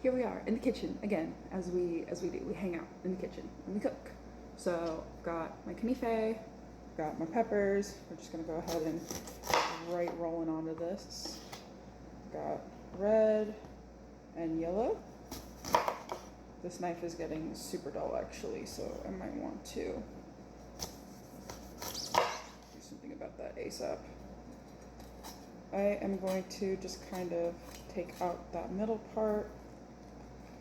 here we are in the kitchen again, as we do. We hang out in the kitchen and we cook. So I've got my knife, got my peppers. We're just gonna go ahead and right rolling onto this. Got red and yellow. This knife is getting super dull actually, so I might want to do something about that ASAP. I am going to just kind of take out that middle part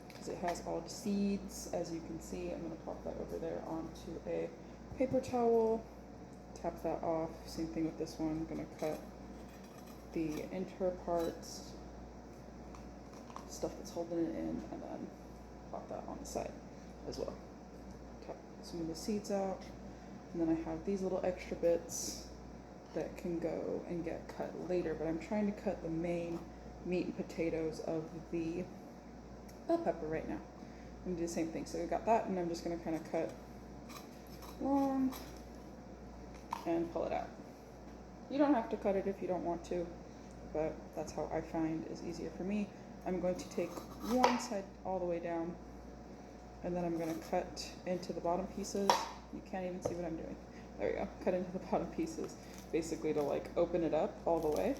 because it has all the seeds. As you can see, I'm going to pop that over there onto a paper towel, tap that off. Same thing with this one. I'm going to cut the inter parts, stuff that's holding it in, and then pop that on the side as well. Tap some of the seeds out, and then I have these little extra bits that can go and get cut later, but I'm trying to cut the main meat and potatoes of the bell pepper right now. I'm gonna do the same thing. So we got that, and I'm just gonna kind of cut long and pull it out. You don't have to cut it if you don't want to, but that's how I find is easier for me. I'm going to take one side all the way down, and then I'm going to cut into the bottom pieces. You can't even see what I'm doing. There we go. Cut into the bottom pieces, basically to like open it up all the way,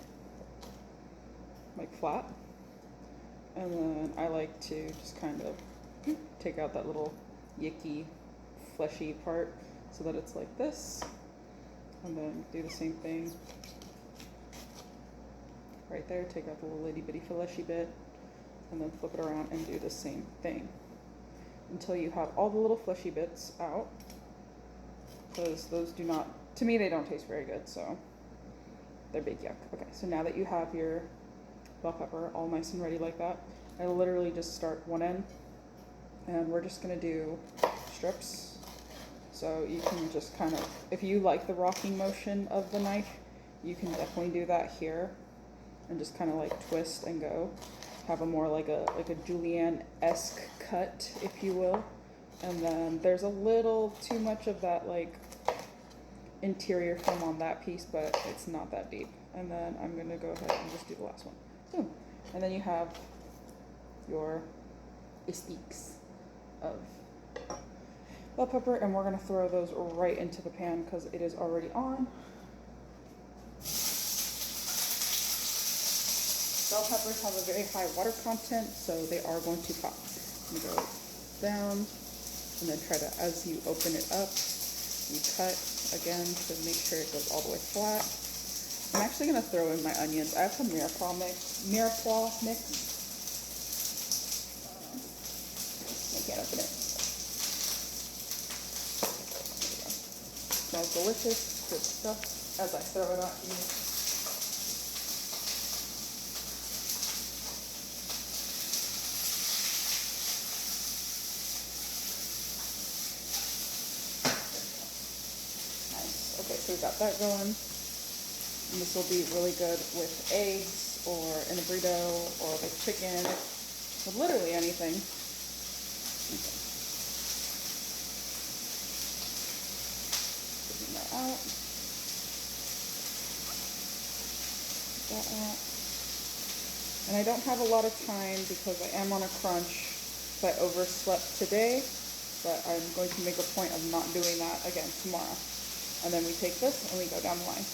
like flat. And then I like to just kind of take out that little yicky, fleshy part so that it's like this. And then do the same thing right there. Take out the little itty bitty fleshy bit, and then flip it around and do the same thing until you have all the little fleshy bits out, because those do not, to me, they don't taste very good, so they're big yuck. Okay, so now that you have your bell pepper all nice and ready like that, I literally just start one end, and we're just gonna do strips. So you can just kind of, if you like the rocking motion of the knife, you can definitely do that here and just kind of like twist and go. Have a more like a julienne-esque cut, if you will. And then there's a little too much of that like interior film on that piece, but it's not that deep. And then I'm gonna go ahead and just do the last one. Boom. And then you have your steaks of bell pepper, and we're gonna throw those right into the pan because it is already on. Bell peppers have a very high water content, so they are going to pop. I'm gonna go down, and then try to, as you open it up, you cut again to make sure it goes all the way flat. I'm actually gonna throw in my onions. I have some mirepoix mix. I can't open it. There we go. Smells delicious, good stuff. As I throw it at you. Okay, so we got that going. And this will be really good with eggs or in a burrito or with chicken, with literally anything. Okay. Taking that out. Get that out. And I don't have a lot of time because I am on a crunch. So I overslept today, but I'm going to make a point of not doing that again tomorrow. And then we take this and we go down the line.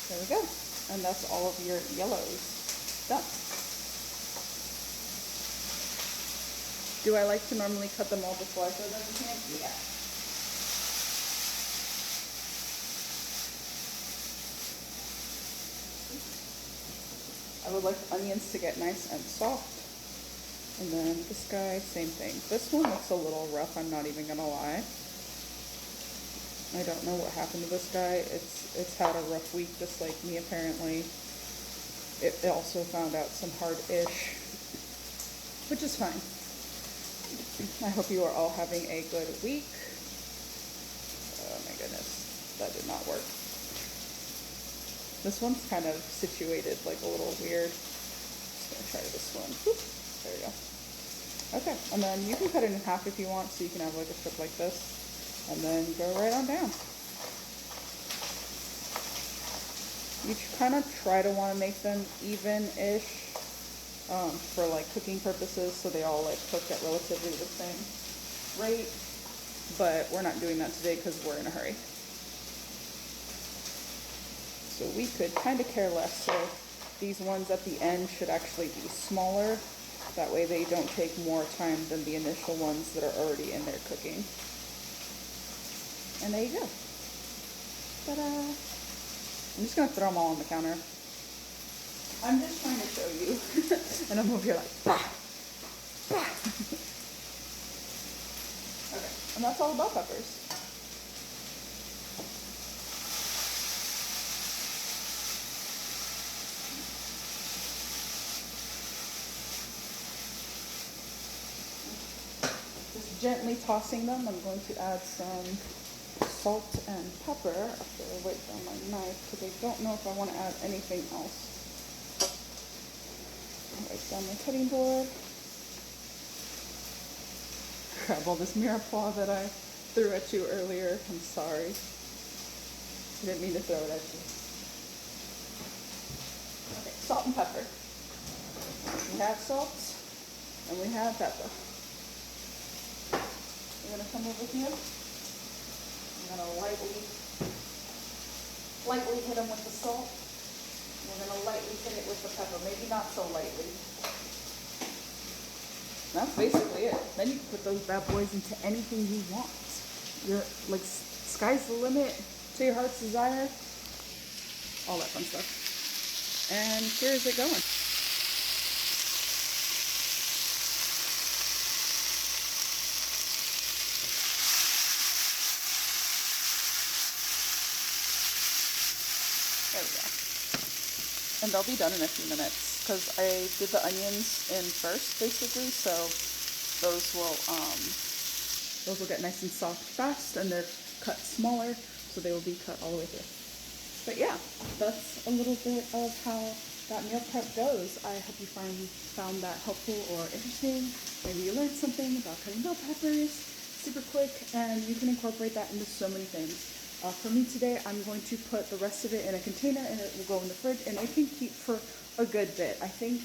There we go. And that's all of your yellows done. Do I like to normally cut them all before I throw them in the pan? Yeah. I would like onions to get nice and soft. And then this guy, same thing. This one looks a little rough, I'm not even gonna lie. I don't know what happened to this guy. It's had a rough week just like me apparently. It also found out some hard-ish, which is fine. I hope you are all having a good week. Oh my goodness, that did not work. This one's kind of situated like a little weird. Just gonna try this one. Whoop. There you go. Okay, and then you can cut it in half if you want, so you can have like a strip like this, and then go right on down. You kind of try to want to make them even-ish for like cooking purposes, so they all like cook at relatively the same rate, but we're not doing that today because we're in a hurry. So we could kind of care less, so these ones at the end should actually be smaller. That way they don't take more time than the initial ones that are already in there cooking. And there you go. Ta-da! I'm just gonna throw them all on the counter. I'm just trying to show you. And I'm over here like, bah! Bah! Okay, and that's all the bell peppers. Gently tossing them, I'm going to add some salt and pepper after I wipe down my knife because I don't know if I want to add anything else. Wipe down my cutting board. Grab all this mirepoix that I threw at you earlier. I'm sorry. I didn't mean to throw it at you. Okay, salt and pepper. We have salt and we have pepper. I'm going to come over here. I'm going to lightly hit them with the salt. We're going to lightly hit it with the pepper, maybe not so lightly. That's basically it. Then you can put those bad boys into anything you want. You're like, sky's the limit to your heart's desire. All that fun stuff. And here's it going. There we go. And they'll be done in a few minutes because I did the onions in first, basically, so those will get nice and soft fast, and they're cut smaller, so they will be cut all the way through. But yeah, that's a little bit of how that meal prep goes. I hope you found that helpful or interesting. Maybe you learned something about cutting bell peppers super quick, and you can incorporate that into so many things. For me today, I'm going to put the rest of it in a container and it will go in the fridge, and it can keep for a good bit. I think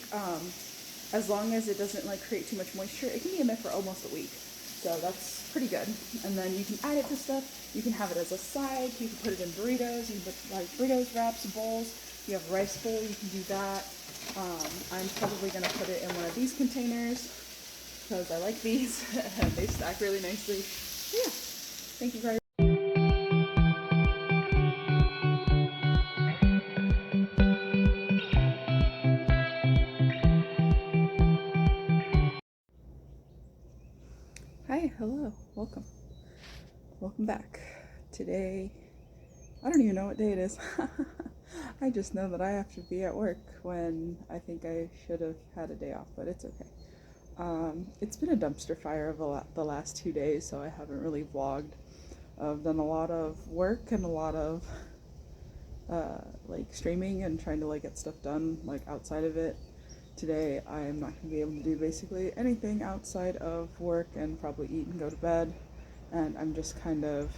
as long as it doesn't like create too much moisture, it can be in there for almost a week. So that's pretty good. And then you can add it to stuff. You can have it as a side. You can put it in burritos. You can put like burritos, wraps, bowls. You have a rice bowl, you can do that. I'm probably going to put it in one of these containers because I like these and they stack really nicely. Yeah, thank you guys. Hi, hello, welcome back. Today, I don't even know what day it is. I just know that I have to be at work when I think I should have had a day off, but it's okay. It's been a dumpster fire of the last 2 days, so I haven't really vlogged. I've done a lot of work and a lot of like streaming and trying to like get stuff done like outside of it. Today I am not going to be able to do basically anything outside of work and probably eat and go to bed, and I'm just kind of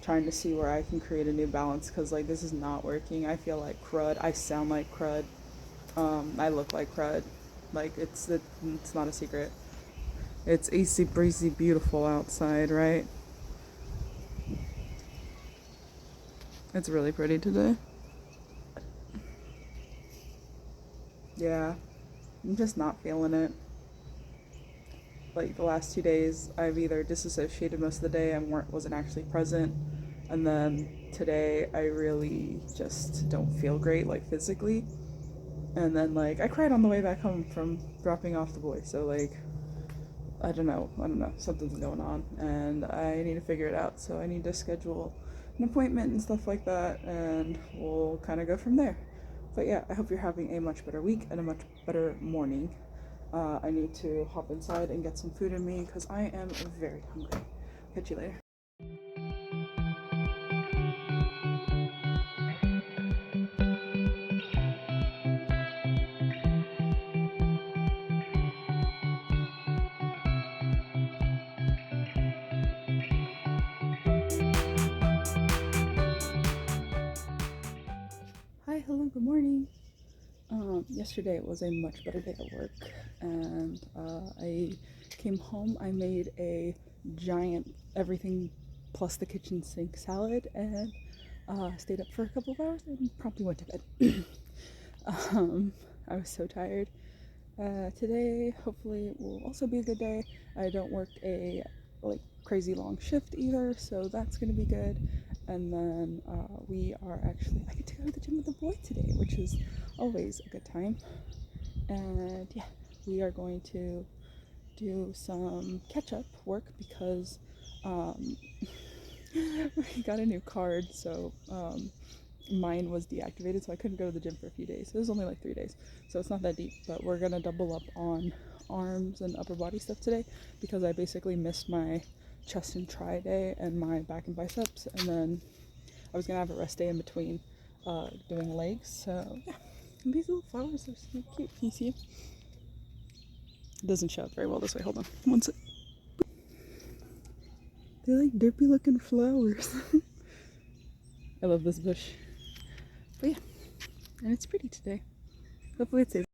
trying to see where I can create a new balance because like this is not working. I feel like crud, I sound like crud, I look like crud, like it's not a secret. It's AC breezy beautiful outside, right? It's really pretty today. Yeah, I'm just not feeling it. Like the last 2 days, I've either disassociated most of the day and wasn't actually present, and then today I really just don't feel great, like physically. And then like I cried on the way back home from dropping off the boy, so like I don't know, something's going on, and I need to figure it out. So I need to schedule an appointment and stuff like that, and we'll kind of go from there. But yeah, I hope you're having a much better week and a much better morning. I need to hop inside and get some food in me because I am very hungry. Catch you later. morning. Yesterday was a much better day at work, and I came home. I made a giant everything plus the kitchen sink salad, and stayed up for a couple of hours and promptly went to bed. I was so tired. Today, hopefully, it will also be a good day. I don't work a crazy long shift either, so that's gonna be good. And then I get to go to the gym with the boy today, which is always a good time. And yeah, we are going to do some catch-up work because we got a new card, so mine was deactivated, so I couldn't go to the gym for a few days. It was only like 3 days, so it's not that deep, but we're gonna double up on arms and upper body stuff today because I basically missed my chest and tri day and my back and biceps, and then I was gonna have a rest day in between doing legs. So yeah, and these little flowers are so cute. Can you see them? It doesn't show up very well this way. Hold on one sec. They're like derpy looking flowers. I love this bush. But yeah, and it's pretty today. Hopefully it stays.